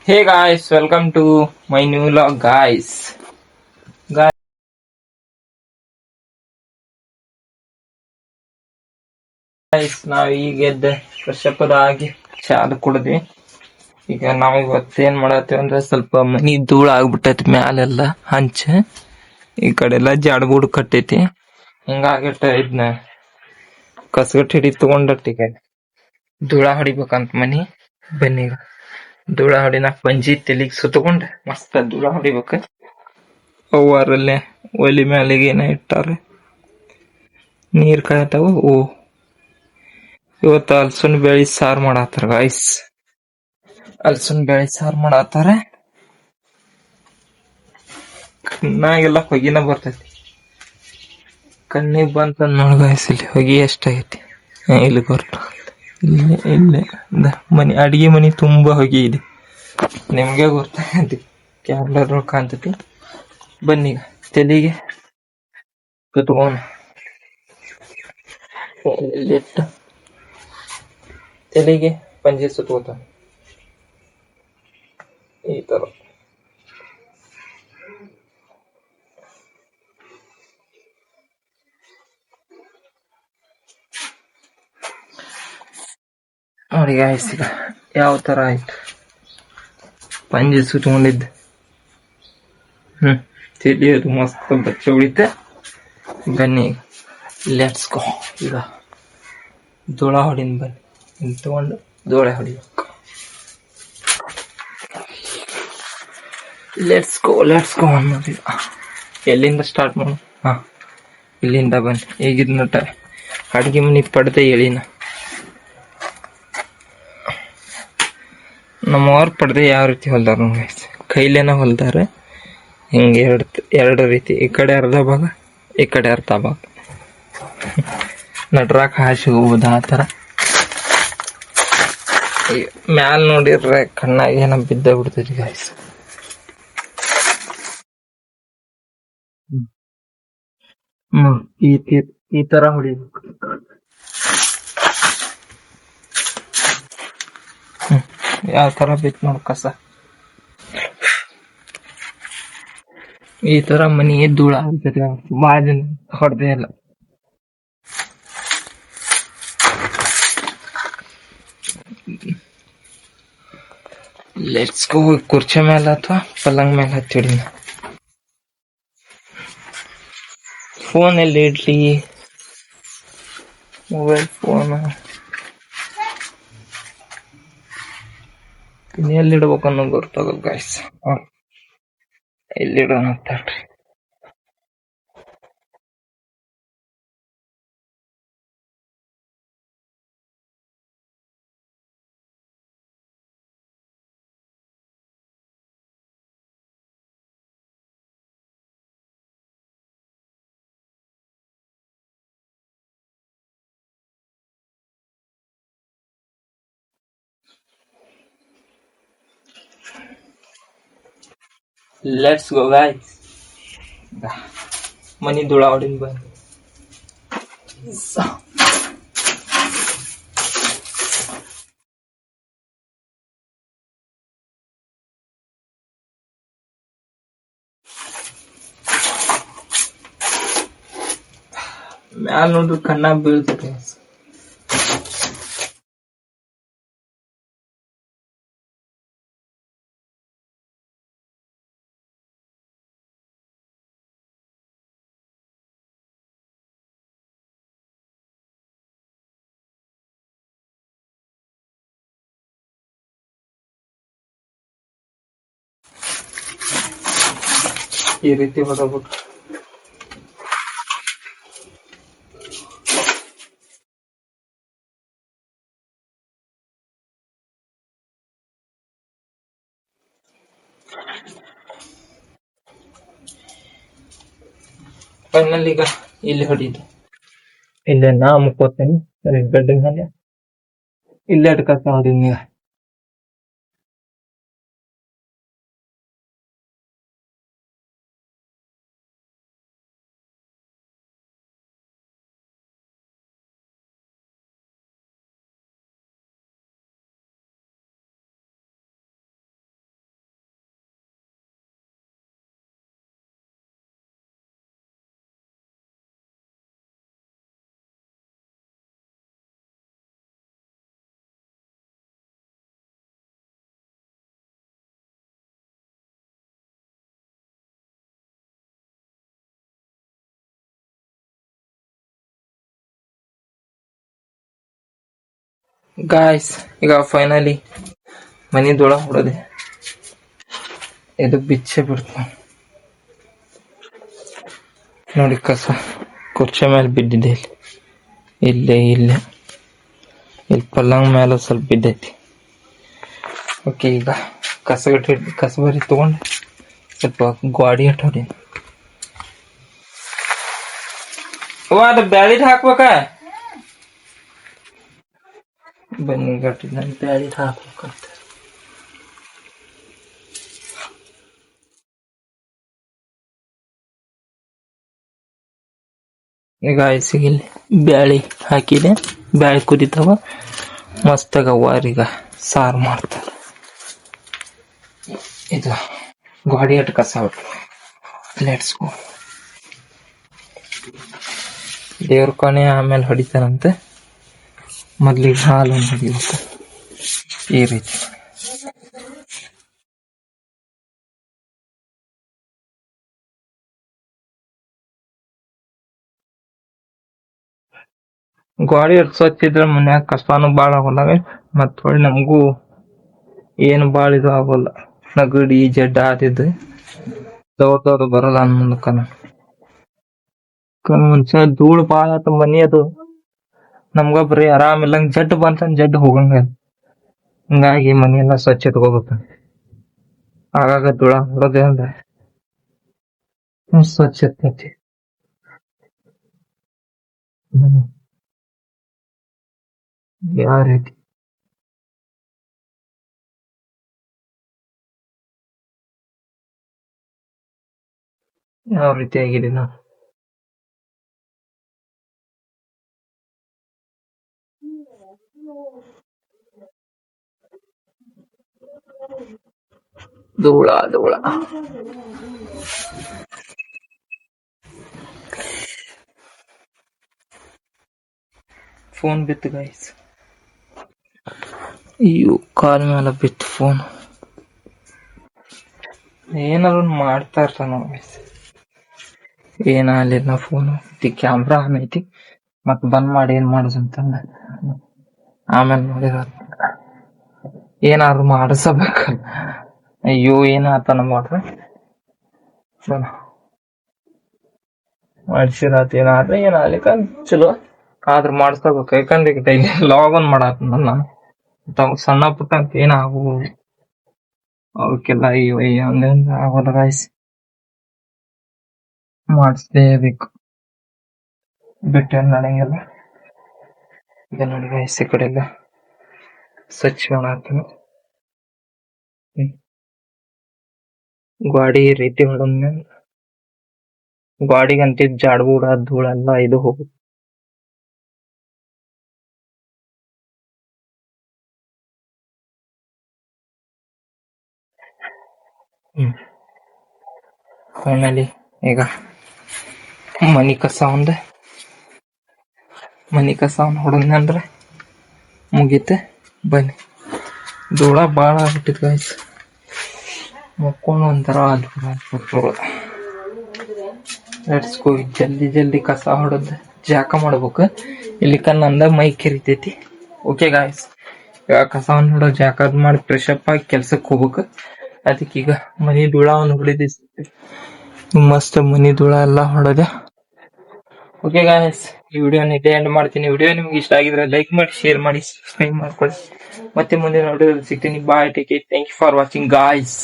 Hey guys, welcome to my new vlog, guys. Guys, ನಾವ್ ಈಗ ಎದ್ದ ಫ್ರೆಶ್ ಅಪ್ ಆಗಿ ಚಾದ ಕುಡ್ದ್ವಿ. ಈಗ ನಾವ್ ಇವತ್ತೇನ್ ಮಾಡತ್ತೀವಿ ಅಂದ್ರೆ ಸ್ವಲ್ಪ ಮನಿ ಧೂಳ ಆಗ್ಬಿಟ್ಟೈತಿ ಮ್ಯಾಲೆಲ್ಲ ಹಂಚ. ಈ ಕಡೆ ಎಲ್ಲ ಜಾಡ್ಗೂಡ್ ಕಟ್ಟೈತಿ. ಹಿಂಗಾಗಿಟ್ಟ ಇದನ್ನ ಕಸಗಟ್ಟಿ ಹಿಡಿ ತಗೊಂಡಟ್ಟಿಗೆ ಧೂಳ ಹೊಡಿಬೇಕಂತ ಮನಿ. ಬನ್ನಿ ಈಗ ಧೂಳ ಹೊಡಿನಾಕ್ ಪಂಜಿ ತಲಿಗ್ ಸುತ್ತಕೊಂಡ್ ಮಸ್ತ್ ಧೂಳ ಹೊಡಿಬೇಕ. ಅವ್ವಾರಲ್ಲೇ ಒಲಿ ಮ್ಯಾಲಿಗೆ ಏನ ಇಟ್ಟಾರ, ನೀರ್ ಕಾಯ್ತಾವ. ಇವತ್ತು ಹಲ್ಸನ್ ಬೇಳಿ ಸಾರು ಮಾಡತ್ತಾರ ಗಾಯ್ಸ್. ಹಲ್ಸನ್ ಬೇಳಿ ಸಾರು ಮಾಡತ್ತಾರ. ಕಣ್ಣಾಗೆಲ್ಲ ಹೊಗಿನ ಬರ್ತೈತಿ. ಕಣ್ಣಿಗೆ ಬಂತ ನೋಡ್ ಗಾಯ್ಸ್, ಇಲ್ಲಿ ಹೊಗಿ ಎಷ್ಟಾಗೈತಿ. ಇಲ್ಲಿ ಬರ್ತ ಇಲ್ಲೇ ಮನಿ ಅಡಿಗೆ ಮನಿ ತುಂಬಾ ಹೊಗಿ ಇದೆ. ನಿಮ್ಗೆ ಗೊತ್ತಾಗೈತಿ, ಕ್ಯಾಮ್ರಾದೊಳಗ್ ಕಾಣ್ತೈತಿ. ಬನ್ನಿ ತಲೆಗೆ ಕುತ್ಕೊಂಡ್ ಇಟ್ಟು ತಲೆಗೆ ಪಂಜೆ ಸುತ್ತಕೋತ ಈ ತರ. ನೋಡಿ ಗಾಯ್ಸ್, ಈಗ ಯಾವ ತರ ಆಯ್ತು ಪಂಜೆ ಸುತ್ತಕೊಂಡಿದ್ದ. ತಿಳಿಯೋದು ಮಸ್ತ್ ಬಚ್ಚ ಉಳಿತೆ. ಬನ್ನಿ ಲೆಟ್ಸ್ ಗೋ. ಈಗ ಧೂಳ ಹೊಡಿನ್ ಬನ್ನಿ. ಇಲ್ಲಿ ತಗೊಂಡು ಧೂಳೆ ಹೊಡಿಬೇಕು. ಲೆಟ್ಸ್ ಗೋ ಅನ್ನೋದು. ಎಲ್ಲಿಂದ ಸ್ಟಾರ್ಟ್ ಮಾಡು? ಇಲ್ಲಿಂದ ಬನ್ನಿ. ಈಗಿದ್ ಅಡ್ಗೆ ಮನಿ ಪಡ್ದೆ ಹೇಳಿನ. ನಮ್ಮವ್ರ ಪಡ್ದೆ ಯಾವ ರೀತಿ ಹೊಲ್ದಾರ ನೋಡಿ, ಕೈಲೇನ ಹೊಲ್ದಾರ. ಹಿಂಗೆ ಎರಡು ರೀತಿ, ಈ ಕಡೆ ಅರ್ಧ ಭಾಗ, ಈ ಕಡೆ ಅರ್ಧ ಭಾಗ. ನಡ್ರಾಕ್ ಹಾಸಿ ಹೋಗುದು ಆ ಥರ. ಮ್ಯಾಲ್ ನೋಡಿದ್ರೆ ಕಣ್ಣಾಗ ಏನೋ ಬಿದ್ದ ಬಿಡ್ತೈತಿ ಗಾಯ್ಸ್. ಈ ತರ ಹೊಡಿಬೇಕು. ಯಾವ ತರ ಬಿತ್ತು ನೋಡ್ ಕಸ. ಈ ತರ ಮನಿ ಧೂಳ ಆಗ್ತದೆ. ಬಾಳ ದಿನ ಹೊಡೆದೇ ಇಲ್ಲ. Let's go. ಕುರ್ಚಿ ಮೇಲೆ ಅಥವಾ ಪಲ್ಲಂಗ್ ಮೇಲೆ ಹಚ್ಚಿಡಿ. ಫೋನ್ ಎಲ್ಲಿ ಇಡ್ಲಿ? ಮೊಬೈಲ್ ಫೋನ್ ಎಲ್ಲಿ ಇಡ್ಬೇಕು ಅನ್ನೋದು ಗೊತ್ತಾಗಲ್ಲ ಗಾಯ್ಸ್. ಎಲ್ಲಿಡೋಣ ಅಂತಾಳ್ರಿ. Let's go guys. ಮನಿ ಧೂಳ ಹೊಡಿನ್ ಬಂದು. ಮ್ಯಾಲ್ ನೋಡ್ರಿ ಕಣ್ಣಾಗ ಬೀಳ್ತೈತೆ. ಈ ರೀತಿ ಹೊಡಬಿಟ್ಟು ಫೈನಲ್ ಈಗ ಇಲ್ಲಿ ಹೊಡಿದು. ಇಲ್ಲೇ ನಾ ಮುಕ್ಕೋತೇನೆ ಬೆಡ್ ಮೇಲೆ. ಇಲ್ಲೇ ಅಡ್ಕತ್ತ ಹೊಡಿನಿ ಈಗ. ಗಾಯ್ಸ್ ಈಗ ಫೈನಲಿ ಮನಿ ಧೂಳ ಹೊಡೆದೆ. ಇದು ಬಿಚ್ಚೆ ಬಿಡ್ತು ನೋಡಿ. ಕಸ ಕುರ್ಚಿ ಮೇಲೆ ಬಿದ್ದಿದೆ. ಇಲ್ಲೇ ಇಲ್ಲಿ ಪಲ್ಲಂಗ್ ಮೇಲೆ ಸ್ವಲ್ಪ ಬಿದ್ದೈತಿ. ಓಕೆ, ಈಗ ಕಸಬರಿ ತಗೊಂಡು ಸ್ವಲ್ಪ ಗಾಡಿ ಹೊಡಿ. ಅದು ಬ್ಯಾಳಿದ್ ಹಾಕ್ಬೇಕ. ಬನ್ನಿ ಗಟ್ಟಿದ ಬ್ಯಾಳಿದ್ ಹಾಕ್ಬೇಕಂತ. ಈಗ ಸಿಗಿಲ್ಲಿ ಬ್ಯಾಳಿ ಹಾಕಿದೆ. ಬ್ಯಾಳಿ ಕುದಿತಾವ ಮಸ್ತಾಗ ವಾರೀಗ ಸಾರು ಮಾಡ್ತಾರೆ. ಇದು ಗಾಡಿ ಅಟ್ ಕಸ ಬಿಟ್ಟು ಲೆಟ್ಸ್ ಗೋ. ದೇವ್ರ ಕೊನೆ ಆಮೇಲೆ ಹೊಡಿತಾರಂತೆ. ಮೊದ್ಲಿಗೆ ಹಾಲು ಹೊಡಿಬೇಕು ಈ ರೀತಿ. ಗಾಡಿ ಅಟ್ ಸ್ವಚ್ಛ ಇದ್ರೆ ಮನ್ಯಾಗ ಕಷ್ಟನೂ ಬಾಳ ಆಗೋಲ್ಲ. ಮತ್ ಹೊಳ್ಳಿ ನಮಗೂ ಏನು ಬಾಳ ಇದು ಆಗೋಲ್ಲ. ನಗಡಿ ಜಡ್ಡ ಆದಿದ್ದು ದೌಡ್ ಬರಲ್ಲ ಅನ್ಮುಂದಕನ. ಮನುಷ್ಯ ಧೂಳು ಬಾಳ ಆತ ಮನಿ ಅದು. ನಮ್ಗ ಬರೀ ಆರಾಮ್ ಇಲ್ಲಂಗ್ ಜಡ್ ಬಂತಂದ್ ಜಡ್ ಹೋಗಂಗ. ಹಿಂಗಾಗಿ ಮನಿ ಎಲ್ಲಾ ಸ್ವಚ್ಛ ಇಟ್ಕೋಬೇಕು. ಆಗಾಗ ಧೂಳ ಹೊಡೋದೇ ಅಂದ್ರೆ ಸ್ವಚ್ಛ ಇರ್ತೈತಿ ಮನಿ. ಯಾವ ರೀತಿ ಆಗಿದೆ ನಾವು. ಧೂಳ ಫೋನ್ ಬಿತ್ತು ಗೈಸ್. ಅಯ್ಯೋ, ಕಾಲ್ ಮೇಲೆ ಬಿತ್ತು ಫೋನ್. ಏನಾದ್ರು ಮಾಡ್ತಾ ಇರ್ತಾನ ಗೈಸ್. ಏನಾಗಲಿಲ್ಲ ಫೋನು. ಕ್ಯಾಮ್ರಾ ಆನ್ ಐತಿ. ಮತ್ ಬಂದ್ ಮಾಡಿ ಏನ್ ಮಾಡುದಂತಂದ ಆಮೇಲೆ ನೋಡಿರ ಏನಾದ್ರು ಮಾಡಿಸಬೇಕಲ್ಲ. ಅಯ್ಯೋ, ಏನಾತನ ಮಾಡ್ರೆ ಮಾಡಿಸಿರಾತ. ಏನಾಗ್ಲಿಕ್ಕ ಚಲೋ ಆದ್ರ ಮಾಡಿಸ್ಕೋಬೇಕು. ಯಾಕಂದ್ರೆ ಈಗ ಡೈಲಿ ಲಾಗ್ ಮಾಡತ್ತ ನಾನು ಸಣ್ಣ ಪುಟ್ಟ ಅಂತ ಏನಾಗು ಅವಕ್ಕೆಲ್ಲ ಹಂಗಂದ ಆಗೋಲ್ಲ ಗಾಯ್ಸ್. ಮಾಡಿಸ್ಲೇಬೇಕು, ಬಿಟ್ಟು ನಡೆಯಂಗಿಲ್ಲ. ಈಗ ನೋಡಿ ಗಾಯ್ಸ್, ಈ ಕಡೆ ಎಲ್ಲ ಸ್ವಚ್ಛ ಮಾಡತ್ತೀನಿ. ಗಾಡಿ ರೀತಿ ಹೊಡೋದ್ಮೇಲೆ ಗಾಡಿಗಂತ ಜಾಡ್ಬೂಡ ಧೂಳೆಲ್ಲ ಇದು ಹೋಗುತ್ತೆ. ಫೈನಲಿ ಈಗ ಮನಿ ಕಸ ಹೊಡದ್ನಂದ್ರೆ ಮುಗೀತೆ. ಬನ್ನಿ, ಧೂಳ ಬಾಳ ಆಗ್ಬಿಟ್ಟಿದ್ ಗಾಯ್ಸ್. ಮಕ್ಕೊಂಡು ಒಂಥರ ಲೆಟ್ಸ್ ಗೋ. ಜಲ್ದಿ ಕಸ ಹೊಡೆದ್ ಜಾಕ ಮಾಡ್ಬೇಕು. ಇಲ್ಲಿ ನಂದ ಮೈ ಕೆರಿತೈತಿ. ಓಕೆ ಗಾಯ್ಸ್, ಈಗ ಕಸವನ್ನು ಹೊಡೋ ಜಾಕ ಮಾಡಿ ಫ್ರೆಶ್ ಅಪ್ ಆಗಿ ಕೆಲ್ಸಕ್ಕೆ ಹೋಗ್ಬೇಕು. ಅದಕ್ಕೀಗ ಮನಿ ಧೂಳವನ್ನು ಹೊಡಿದಿ ಮಸ್ತ್ ಮನಿ ಧೂಳ ಎಲ್ಲ ಹೊಡೆದೆ. ಓಕೆ ಗಾಯ್ಸ್, ಈ ವಿಡಿಯೋನ ಇಲ್ಲೇ ಎಂಡ್ ಮಾಡ್ತೀನಿ. ವಿಡಿಯೋ ನಿಮ್ಗೆ ಇಷ್ಟ ಆಗಿದ್ರೆ ಲೈಕ್ ಮಾಡಿ, ಶೇರ್ ಮಾಡಿ, ಸಬ್ಸ್ಕ್ರೈಬ್ ಮಾಡ್ಕೊಳ್ಳಿ. ಮತ್ತೆ ಮುಂದಿನ ವಿಡಿಯೋದಲ್ಲಿ ಸಿಗ್ತೀನಿ. Bye, take care, thank you for watching guys.